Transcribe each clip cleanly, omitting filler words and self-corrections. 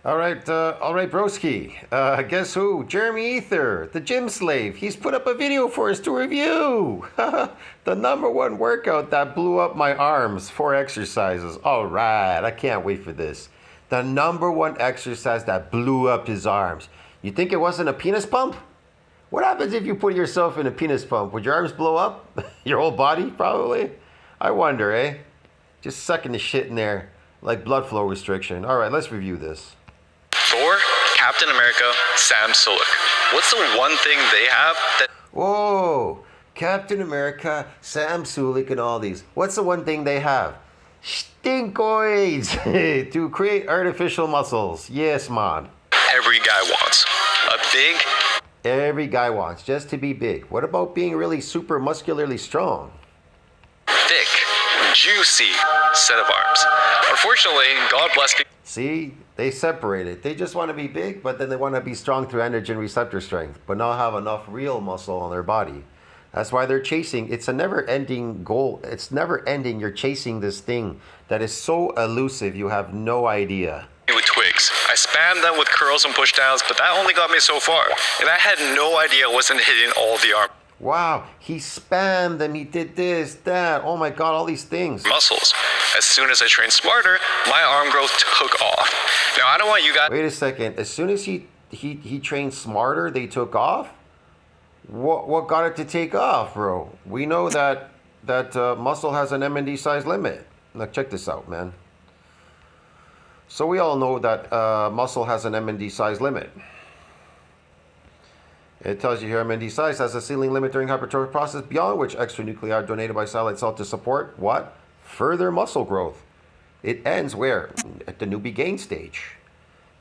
All right, broski. Guess who? Jeremy Ethier, the gym slave. He's put up a video for us to review. The number one workout that blew up my arms. 4 exercises. All right, I can't wait for this. The number one exercise that blew up his arms. You think it wasn't a penis pump? What happens if you put yourself in a penis pump? Would your arms blow up? Your whole body, probably? I wonder, eh? Just sucking the shit in there like blood flow restriction. All right, let's review this. Thor, Captain America, Sam Sulek. What's the one thing they have that... Whoa! Captain America, Sam Sulek, and all these. What's the one thing they have? Stinkoids! To create artificial muscles. Yes, man. Every guy wants? A big... Every guy wants, just to be big. What about being really super muscularly strong? Thick, juicy set of arms. Unfortunately, God bless people. See, they separate it. They just want to be big, but then they want to be strong through androgen receptor strength, but not have enough real muscle on their body. That's why they're chasing. It's a never-ending goal. It's never ending. You're chasing this thing that is so elusive, you have no idea. With twigs. I spammed them with curls and pushdowns, but that only got me so far. And I had no idea I wasn't hitting all the arm. Wow, he spammed them, he did this, that, oh my god, all these things. Muscles. As soon as I trained smarter, my arm growth took off. Now, I don't want you guys... Wait a second, as soon as he trained smarter, they took off? What got it to take off, bro? We know that muscle has an M&D size limit. Now check this out, man. So we all know that muscle has an M&D size limit. It tells you here M&D size has a ceiling limit during hypertrophy process beyond which extra nuclei are donated by satellite cell to support what? Further muscle growth. It ends where? At the newbie gain stage.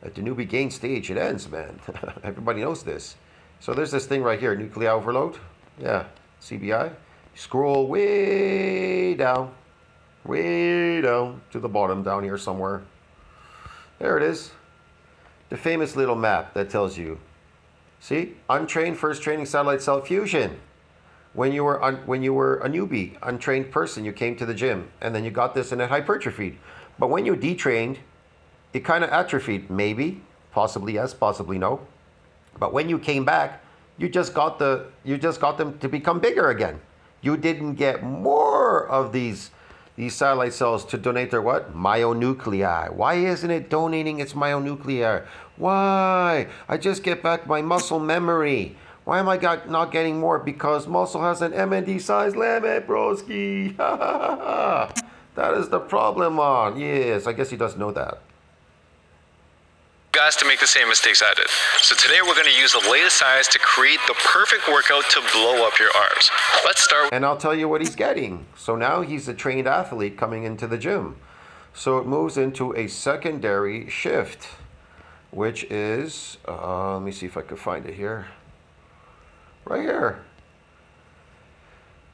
At the newbie gain stage, it ends, man. Everybody knows this. So there's this thing right here, nuclei overload. Yeah, CBI. Scroll way down to the bottom down here somewhere. There it is. The famous little map that tells you. See, untrained first training satellite cell fusion. When you were a newbie, untrained person, you came to the gym and then you got this and it hypertrophied. But when you detrained, it kind of atrophied. Maybe, possibly yes, possibly no. But when you came back, you just got them to become bigger again. You didn't get more of these satellite cells to donate their what? Myonuclei. Why isn't it donating its myonuclei? Why? I just get back my muscle memory. Why am I not getting more? Because muscle has an M&D size limit, broski. That is the problem, man. Yes, I guess he does know that. Guys to make the same mistakes I did. So today we're going to use the latest science to create the perfect workout to blow up your arms. Let's start. And I'll tell you what he's getting. So now he's a trained athlete coming into the gym. So it moves into a secondary shift, which is, let me see if I can find it here. Right here.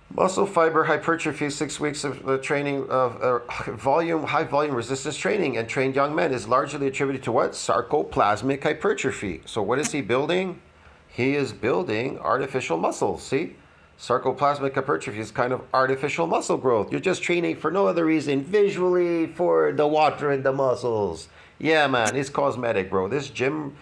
Muscle fiber hypertrophy, 6 weeks of training of high volume resistance training and trained young men is largely attributed to what? Sarcoplasmic hypertrophy. So what is he building? He is building artificial muscles. See? Sarcoplasmic hypertrophy is kind of artificial muscle growth. You're just training for no other reason, visually for the water in the muscles. Yeah, man, it's cosmetic, bro. This gym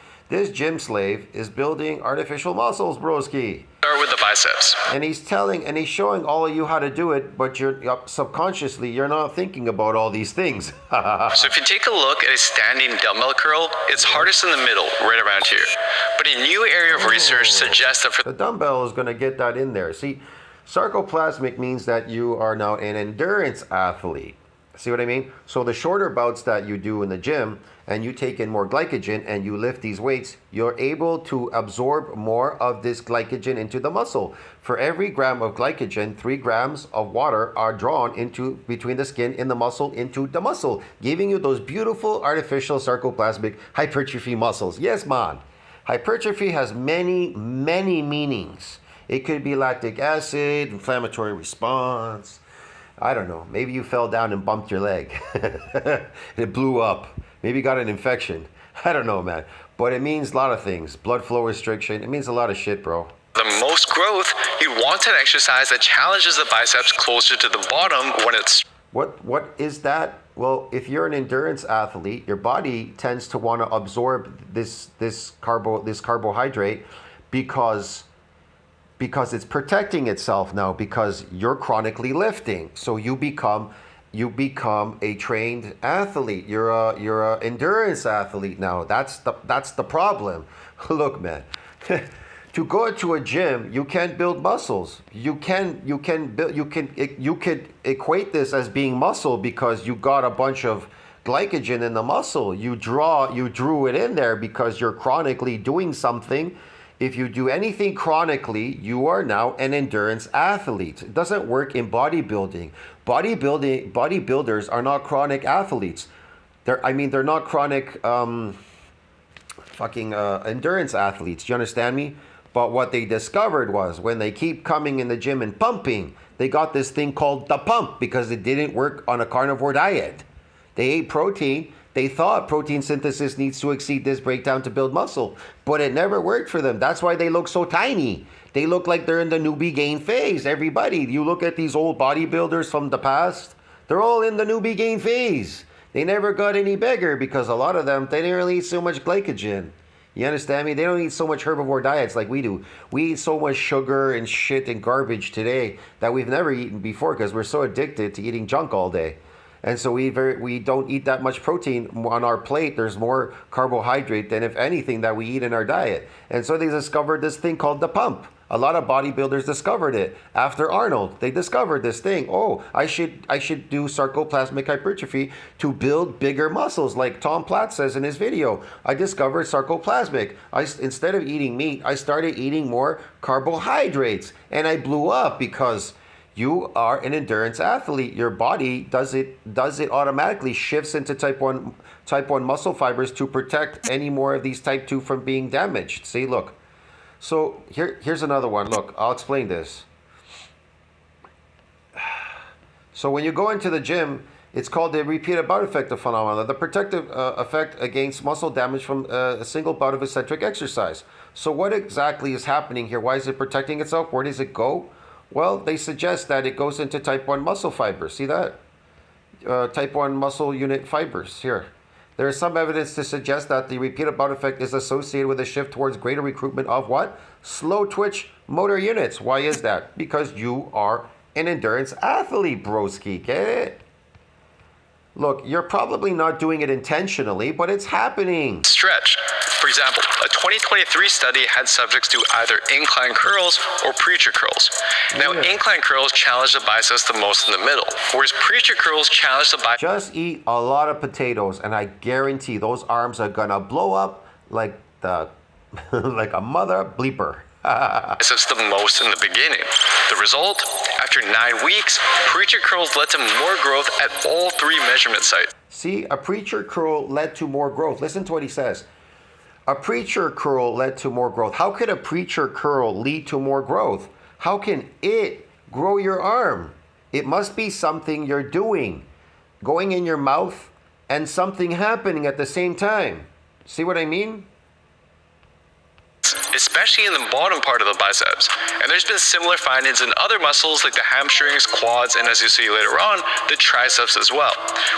slave is building artificial muscles, broski. Start with the biceps. And he's showing all of you how to do it, but you're subconsciously, you're not thinking about all these things. So if you take a look at a standing dumbbell curl, it's hardest in the middle, right around here. But a new area of research suggests that for the dumbbell is going to get that in there. See, sarcoplasmic means that you are now an endurance athlete. See what I mean? So the shorter bouts that you do in the gym and you take in more glycogen and you lift these weights, you're able to absorb more of this glycogen into the muscle. For every gram of glycogen, 3 grams of water are drawn into between the skin and the muscle into the muscle, giving you those beautiful artificial sarcoplasmic hypertrophy muscles. Yes, man. Hypertrophy has many, many meanings. It could be lactic acid, inflammatory response. I don't know. Maybe you fell down and bumped your leg. It blew up. Maybe you got an infection. I don't know, man. But it means a lot of things. Blood flow restriction. It means a lot of shit, bro. The most growth, you want an exercise that challenges the biceps closer to the bottom when it's... What is that? Well, if you're an endurance athlete, your body tends to want to absorb this carbohydrate because it's protecting itself now because you're chronically lifting. So you become a trained athlete. You're a endurance athlete now. That's the problem. Look, man. To go to a gym, you can't build muscles. You could equate this as being muscle because you got a bunch of glycogen in the muscle. You drew it in there because you're chronically doing something. If you do anything chronically, you are now an endurance athlete. It doesn't work in bodybuilding. Bodybuilders are not chronic athletes. They're not chronic endurance athletes. Do you understand me? But what they discovered was when they keep coming in the gym and pumping, they got this thing called the pump because it didn't work on a carnivore diet. They ate protein. They thought protein synthesis needs to exceed this breakdown to build muscle, but it never worked for them. That's why they look so tiny. They look like they're in the newbie gain phase. Everybody, you look at these old bodybuilders from the past, they're all in the newbie gain phase. They never got any bigger because a lot of them, they didn't really eat so much glycogen. You understand me? They don't eat so much herbivore diets like we do. We eat so much sugar and shit and garbage today that we've never eaten before because we're so addicted to eating junk all day. And so we don't eat that much protein on our plate. There's more carbohydrate than, if anything, that we eat in our diet. And so they discovered this thing called the pump. A lot of bodybuilders discovered it after Arnold. They discovered this thing. Oh, I should do sarcoplasmic hypertrophy to build bigger muscles, like Tom Platt says in his video. I discovered sarcoplasmic. Instead of eating meat, I started eating more carbohydrates, and I blew up because you are an endurance athlete. Your body does it automatically, shifts into type 1 muscle fibers to protect any more of these type 2 from being damaged. See, look. So here's another one. Look, I'll explain this. So when you go into the gym, it's called the repeated bout effect of phenomenon, the protective effect against muscle damage from a single bout of eccentric exercise. So what exactly is happening here? Why is it protecting itself? Where does it go? Well, they suggest that it goes into type 1 muscle fibers. See that? Type 1 muscle unit fibers here. There is some evidence to suggest that the repeated bout effect is associated with a shift towards greater recruitment of what? Slow twitch motor units. Why is that? Because you are an endurance athlete, broski. Get it? Look, you're probably not doing it intentionally, but it's happening. Stretch. For example, a 2023 study had subjects do either incline curls or preacher curls. Now, incline curls challenge the biceps the most in the middle, whereas preacher curls challenge the biceps. Just eat a lot of potatoes, and I guarantee those arms are gonna blow up like like a mother bleeper. Biceps the most in the beginning. The result? After 9 weeks, preacher curls led to more growth at all 3 measurement sites. See, a preacher curl led to more growth. Listen to what he says. A preacher curl led to more growth. How could a preacher curl lead to more growth? How can it grow your arm? It must be something you're doing, going in your mouth and something happening at the same time. See what I mean? Especially in the bottom part of the biceps. And there's been similar findings in other muscles like the hamstrings, quads, and as you see later on, the triceps as well,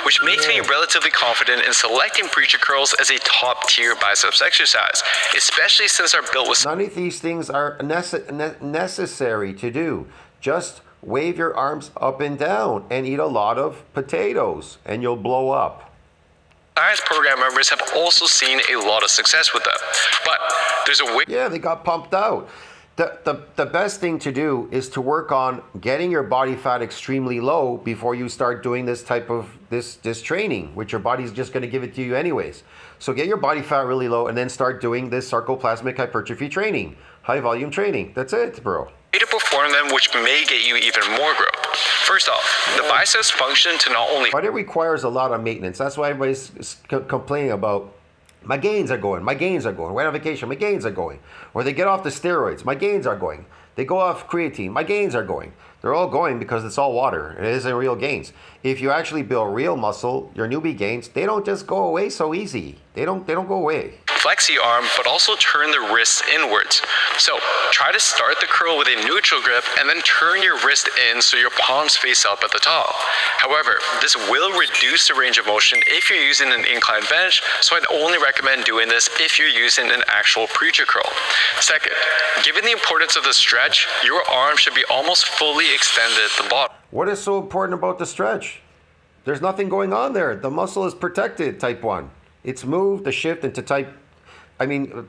which makes me relatively confident in selecting preacher curls as a top tier biceps exercise, especially since they're built with... None of these things are necessary to do. Just wave your arms up and down and eat a lot of potatoes and you'll blow up. Science program members have also seen a lot of success with them. But there's a way... Yeah, they got pumped out. The best thing to do is to work on getting your body fat extremely low before you start doing this type of this training, which your body's just going to give it to you anyways. So get your body fat really low and then start doing this sarcoplasmic hypertrophy training, high volume training. That's it, bro. To perform them, which may get you even more growth. First off, the biceps function to not only... But it requires a lot of maintenance. That's why everybody's complaining about, my gains are going, we're on vacation, my gains are going. Or they get off the steroids, my gains are going. They go off creatine, my gains are going. They're all going because it's all water. It isn't real gains. If you actually build real muscle, your newbie gains, they don't just go away so easy. They don't go away. flex the arm, but also turn the wrist inwards. So try to start the curl with a neutral grip and then turn your wrist in so your palms face up at the top. However, this will reduce the range of motion if you're using an incline bench, so I'd only recommend doing this if you're using an actual preacher curl. Second, given the importance of the stretch, your arm should be almost fully extended at the bottom. What is so important about the stretch? There's nothing going on there. The muscle is protected, type 1. It's moved to shift into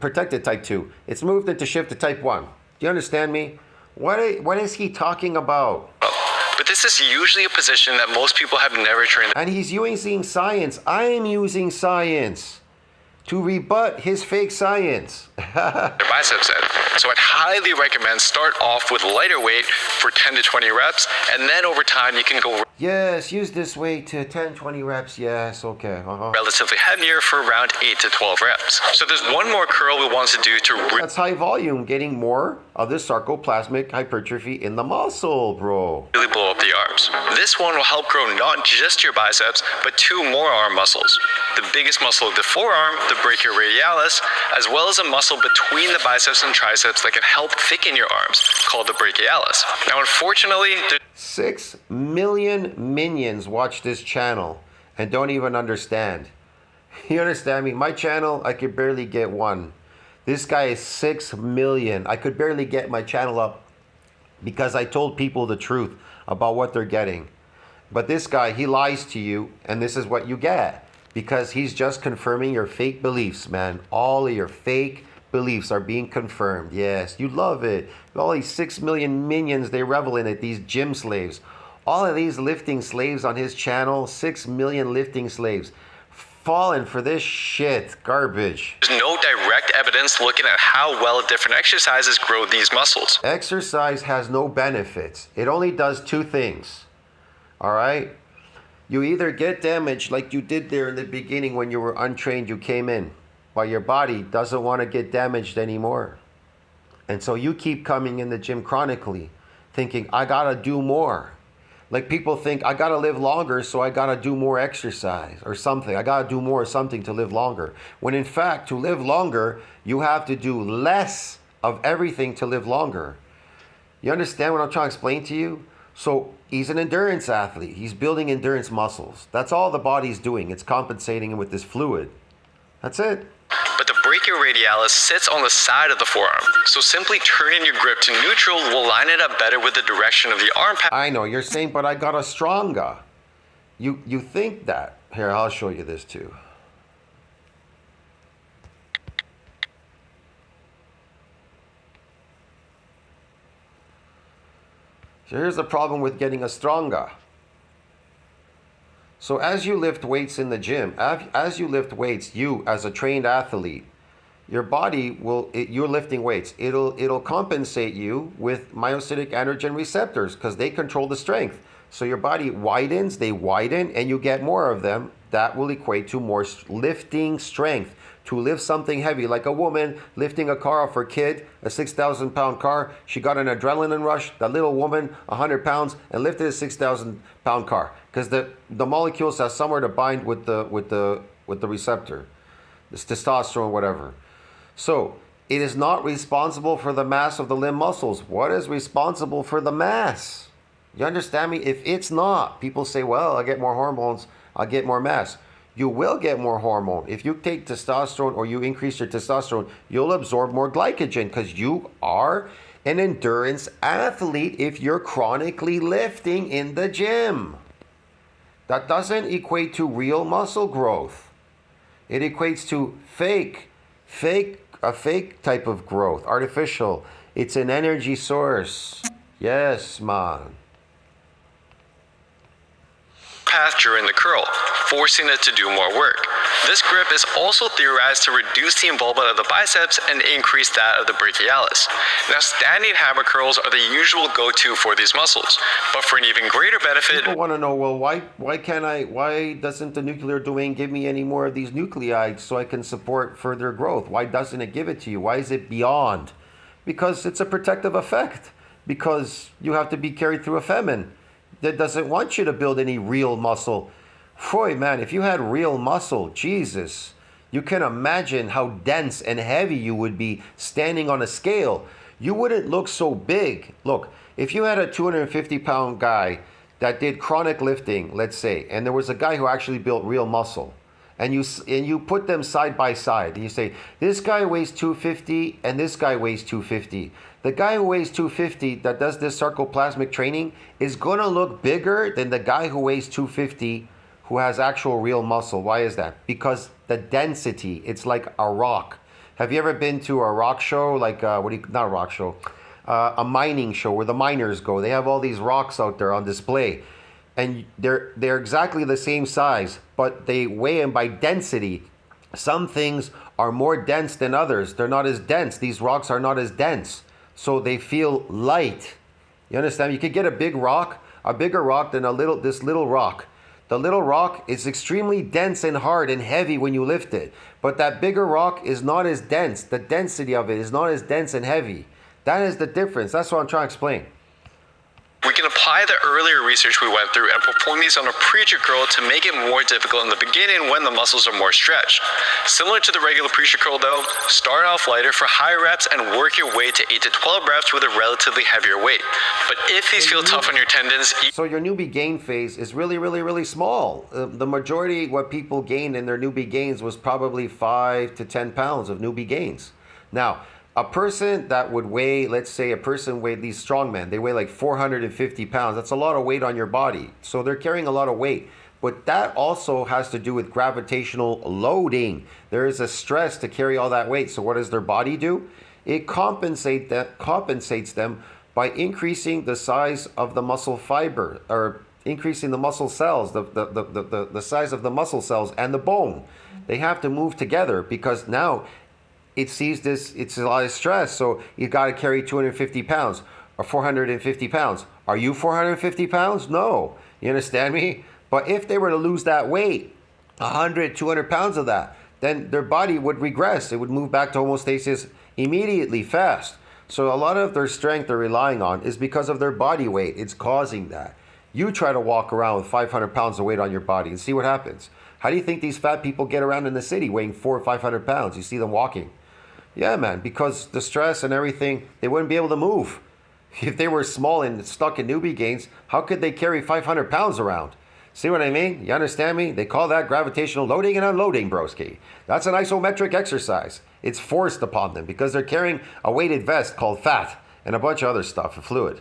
protected type 2. It's moved into shift to type 1. Do you understand me? What is he talking about? But this is usually a position that most people have never trained. And he's using science. I'm using science to rebut his fake science. Their biceps in. So I'd highly recommend start off with lighter weight for 10 to 20 reps, and then over time you can go Yes, use this weight to 10, 20 reps. Yes, okay. relatively heavier for around 8 to 12 reps. So there's one more curl we want to do to That's high volume, getting more of the sarcoplasmic hypertrophy in the muscle, bro. really blow up the arms. This one will help grow not just your biceps, but 2 more arm muscles. The biggest muscle of the forearm, the brachioradialis, as well as a muscle between the biceps and triceps that can help thicken your arms, called the brachialis. Now, unfortunately, 6 million minions watch this channel and don't even understand. You understand me? My channel, I could barely get 1. This guy is 6 million. I could barely get my channel up because I told people the truth about what they're getting. But this guy, he lies to you, and this is what you get. Because he's just confirming your fake beliefs, man. All of your fake beliefs are being confirmed. Yes, you love it. All these 6 million minions, they revel in it. These gym slaves. All of these lifting slaves on his channel, 6 million lifting slaves, falling for this shit. Garbage. there's no direct evidence looking at how well different exercises grow these muscles. Exercise has no benefits. It only does 2 things. All right? You either get damaged like you did there in the beginning when you were untrained, you came in, but your body doesn't want to get damaged anymore. And so you keep coming in the gym chronically, thinking, I got to do more. Like people think, I got to live longer, so I got to do more exercise or something. I got to do more something to live longer. When in fact, to live longer, you have to do less of everything to live longer. You understand what I'm trying to explain to you? So he's an endurance athlete. He's building endurance muscles. That's all the body's doing. It's compensating him with this fluid. That's it. But the brachioradialis sits on the side of the forearm, so simply turning your grip to neutral will line it up better with the direction of the arm pattern. I know, you're saying, but I got a stronger. You think that. Here, I'll show you this too. So here's the problem with getting a stronger. So as you lift weights in the gym, as you lift weights, you as a trained athlete, your body you're lifting weights. It'll compensate you with myocytic androgen receptors because they control the strength. So your body widens, they widen, and you get more of them. That will equate to more lifting strength. To lift something heavy, like a woman lifting a car off her kid, a 6,000 pound car, she got an adrenaline rush, that little woman, 100 pounds, and lifted a 6,000 pound car. Because the molecules have somewhere to bind with the receptor, this testosterone, whatever. So it is not responsible for the mass of the limb muscles. What is responsible for the mass? You understand me? If it's not, people say, well, I get more hormones, I'll get more mass. You will get more hormone. If you take testosterone or you increase your testosterone, you'll absorb more glycogen because you are an endurance athlete if you're chronically lifting in the gym. That doesn't equate to real muscle growth. It equates to a fake type of growth, artificial. It's an energy source. Yes, man. Path during the curl, forcing it to do more work. This grip is also theorized to reduce the involvement of the biceps and increase that of the brachialis. Now, standing hammer curls are the usual go-to for these muscles, but for an even greater benefit, People want to know, well, why doesn't the nuclear domain give me any more of these nucleides so I can support further growth? Why doesn't it give it to you? Why is it beyond? Because it's a protective effect. Because you have to be carried through a femin that doesn't want you to build any real muscle. Boy, man, if you had real muscle, Jesus, You can imagine how dense and heavy you would be standing on a scale. You wouldn't look so big. Look, if you had a 250-pound guy that did chronic lifting, let's say, and there was a guy who actually built real muscle, and you put them side by side, and you say, this guy weighs 250 and this guy weighs 250. The guy who weighs 250 that does this sarcoplasmic training is going to look bigger than the guy who weighs 250 who has actual real muscle. Why is that? Because the density, it's like a rock. Have you ever been to a rock show, like not a rock show, a mining show where the miners go? They have all these rocks out there on display, and they're exactly the same size, but they weigh them by density. Some things are more dense than others. They're not as dense. These rocks are not as dense, so they feel light. You understand? You could get a bigger rock than this little rock. The little rock is extremely dense and hard and heavy when you lift it, but that bigger rock is not as dense. The density of it is not as dense and heavy. That is the difference. That's what I'm trying to explain. We can apply the earlier research we went through and perform these on a preacher curl to make it more difficult in the beginning when the muscles are more stretched. Similar to the regular preacher curl though, start off lighter for higher reps and work your way to 8 to 12 reps with a relatively heavier weight. But if these feel tough on your tendons... So your newbie gain phase is really, really, really small. The majority what people gained in their newbie gains was probably 5 to 10 pounds of newbie gains. Now, a person that would weigh, let's say a person weighed, these strongmen, they weigh like 450 pounds. That's a lot of weight on your body. So they're carrying a lot of weight. But that also has to do with gravitational loading. There is a stress to carry all that weight. So what does their body do? It compensates them by increasing the size of the muscle fiber, or increasing the muscle cells, the size of the muscle cells and the bone. They have to move together because now it sees this, it's a lot of stress. So you got to carry 250 pounds or 450 pounds. Are you 450 pounds? No. You understand me? But if they were to lose that weight, 100, 200 pounds of that, then their body would regress. It would move back to homeostasis immediately, fast. So a lot of their strength they're relying on is because of their body weight. It's causing that. You try to walk around with 500 pounds of weight on your body and see what happens. How do you think these fat people get around in the city weighing 400 or 500 pounds? You see them walking. Yeah, man, because the stress and everything, they wouldn't be able to move. If they were small and stuck in newbie gains, how could they carry 500 pounds around? See what I mean? You understand me? They call that gravitational loading and unloading, broski. That's an isometric exercise. It's forced upon them because they're carrying a weighted vest called fat and a bunch of other stuff, a fluid.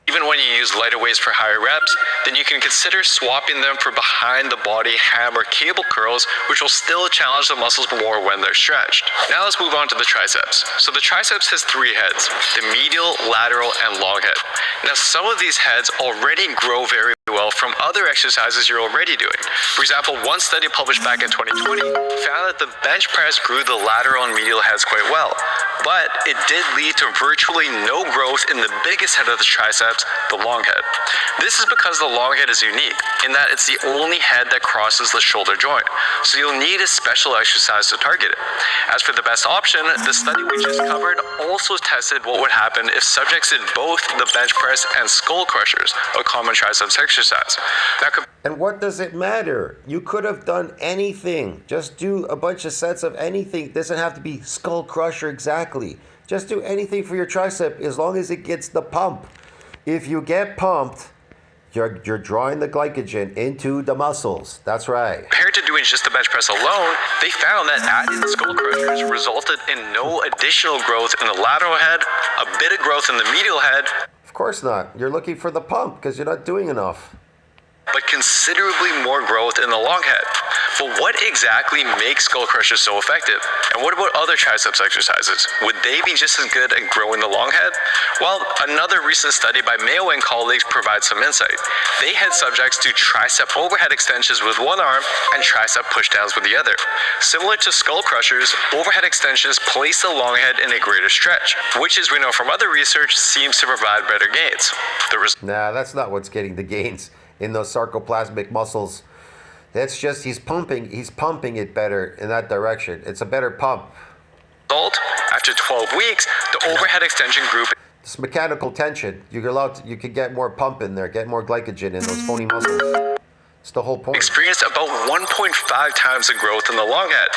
Even when you use lighter weights for higher reps, then you can consider swapping them for behind the body hammer cable curls, which will still challenge the muscles more when they're stretched. Now let's move on to the triceps. So the triceps has 3 heads, the medial, lateral, and long head. Now some of these heads already grow very well from other exercises you're already doing. For example, one study published back in 2020 found that the bench press grew the lateral and medial heads quite well, but it did lead to virtually no growth in the biggest head of the triceps, the long head. This is because the long head is unique in that it's the only head that crosses the shoulder joint, so you'll need a special exercise to target it. As for the best option, the study we just covered also tested what would happen if subjects did both the bench press and skull crushers, a common triceps exercise. And what does it matter? You could have done anything. Just do a bunch of sets of anything. It doesn't have to be skull crusher exactly. Just do anything for your tricep as long as it gets the pump. If you get pumped, you're drawing the glycogen into the muscles. That's right. Compared to doing just the bench press alone, they found that adding the skull crushers resulted in no additional growth in the lateral head, a bit of growth in the medial head. Of course not. You're looking for the pump because you're not doing enough. But considerably more growth in the long head. But what exactly makes skull crushers so effective? And what about other triceps exercises? Would they be just as good at growing the long head? Well, another recent study by Mayo and colleagues provides some insight. They had subjects do tricep overhead extensions with one arm and tricep pushdowns with the other. Similar to skull crushers, overhead extensions place the long head in a greater stretch, which, as we know from other research, seems to provide better gains. Nah, that's not what's getting the gains in those sarcoplasmic muscles. That's just he's pumping it better in that direction. It's a better pump. After 12 weeks, the overhead extension group, it's mechanical tension. You could get more pump in there, get more glycogen in those phony muscles. It's the whole point. Experienced about 1.5 times the growth in the long head.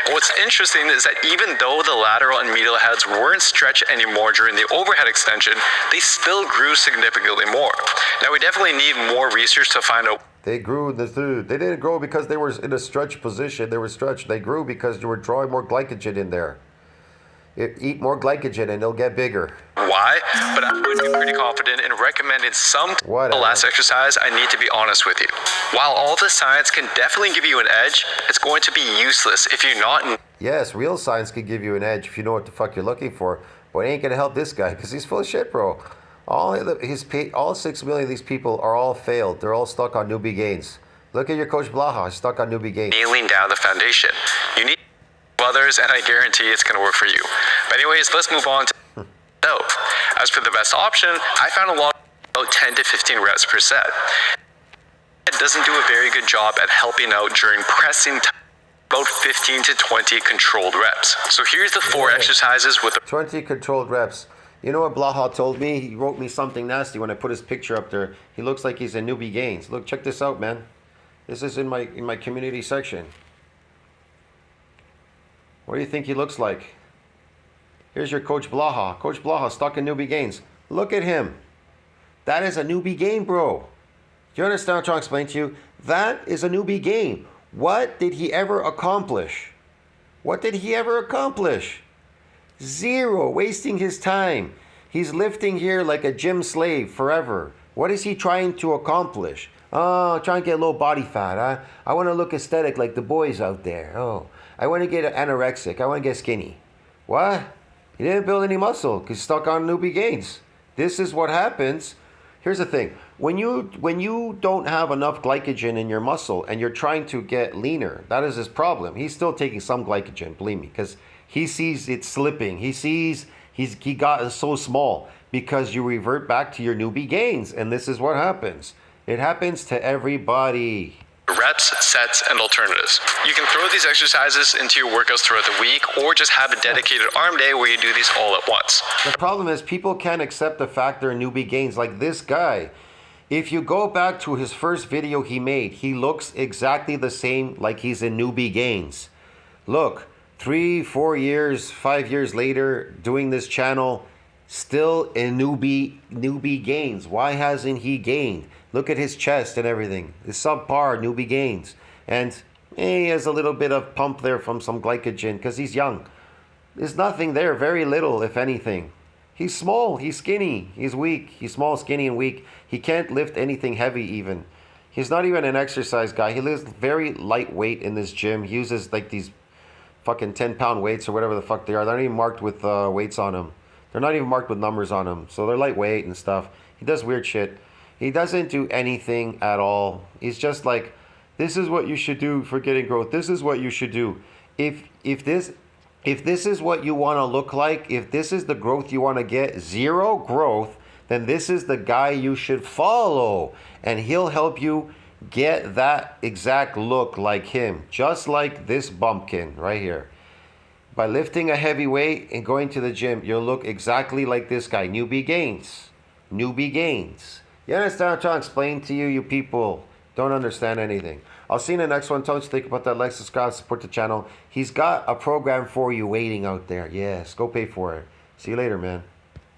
What's interesting is that even though the lateral and medial heads weren't stretched anymore during the overhead extension, they still grew significantly more. Now, we definitely need more research to find out. They grew. They didn't grow because they were in a stretch position. They were stretched. They grew because you were drawing more glycogen in there. Eat more glycogen and they'll get bigger. Why? But I would be pretty confident in recommending some last exercise. I need to be honest with you. While all the science can definitely give you an edge, it's going to be useless if you're not. Yes, real science can give you an edge if you know what the fuck you're looking for. But it ain't gonna help this guy because he's full of shit, bro. All 6 million of these people are all failed. They're all stuck on newbie gains. Look at your coach Blaha. He's stuck on newbie gains. Nailing down the foundation. You need others, and I guarantee it's going to work for you. But anyways, let's move on to so, as for the best option, I found a lot about 10 to 15 reps per set. It doesn't do a very good job at helping out during pressing about 15 to 20 controlled reps. So here's the 4 exercises with 20 controlled reps. You know what Blaha told me? He wrote me something nasty when I put his picture up there. He looks like he's in newbie gains. Look, check this out, man. This is in my community section. What do you think he looks like? Here's your Coach Blaha. Coach Blaha stuck in newbie gains. Look at him. That is a newbie game, bro. Do you understand what I'm trying to explain to you? That is a newbie game. What did he ever accomplish? What did he ever accomplish? Zero. Wasting his time. He's lifting here like a gym slave forever. What is he trying to accomplish? Oh, trying to get low body fat. Huh? I want to look aesthetic like the boys out there. Oh, I want to get anorexic. I want to get skinny. What? He didn't build any muscle because he's stuck on newbie gains. This is what happens. Here's the thing. When you don't have enough glycogen in your muscle and you're trying to get leaner, that is his problem. He's still taking some glycogen, believe me, because he sees it slipping. He sees he got so small because you revert back to your newbie gains. And this is what happens. It happens to everybody. Reps, sets, and alternatives. You can throw these exercises into your workouts throughout the week or just have a dedicated arm day where you do these all at once. The problem is people can't accept the fact they're newbie gains. Like this guy, if you go back to his first video he made, he looks exactly the same like he's in newbie gains. Look, 3, 4 years, 5 years later, doing this channel, still in newbie gains. Why hasn't he gained? Look at his chest and everything. It's subpar newbie gains. And he has a little bit of pump there from some glycogen because he's young. There's nothing there, very little, if anything. He's small, he's skinny, he's weak. He's small, skinny, and weak. He can't lift anything heavy even. He's not even an exercise guy. He lives very lightweight in this gym. He uses like these fucking 10-pound weights or whatever the fuck they are. They're not even marked with weights on them. They're not even marked with numbers on them. So they're lightweight and stuff. He does weird shit. He doesn't do anything at all. He's just like, this is what you should do for getting growth. This is what you should do. If this is what you want to look like, if this is the growth you want to get, zero growth, then this is the guy you should follow. And he'll help you get that exact look like him. Just like this bumpkin right here. By lifting a heavy weight and going to the gym, you'll look exactly like this guy. Newbie gains. Newbie gains. You understand what I'm trying to explain to you? You people don't understand anything. I'll see you in the next one. Tell me what you think about that. Like, subscribe, support the channel. He's got a program for you waiting out there. Yes, go pay for it. See you later, man.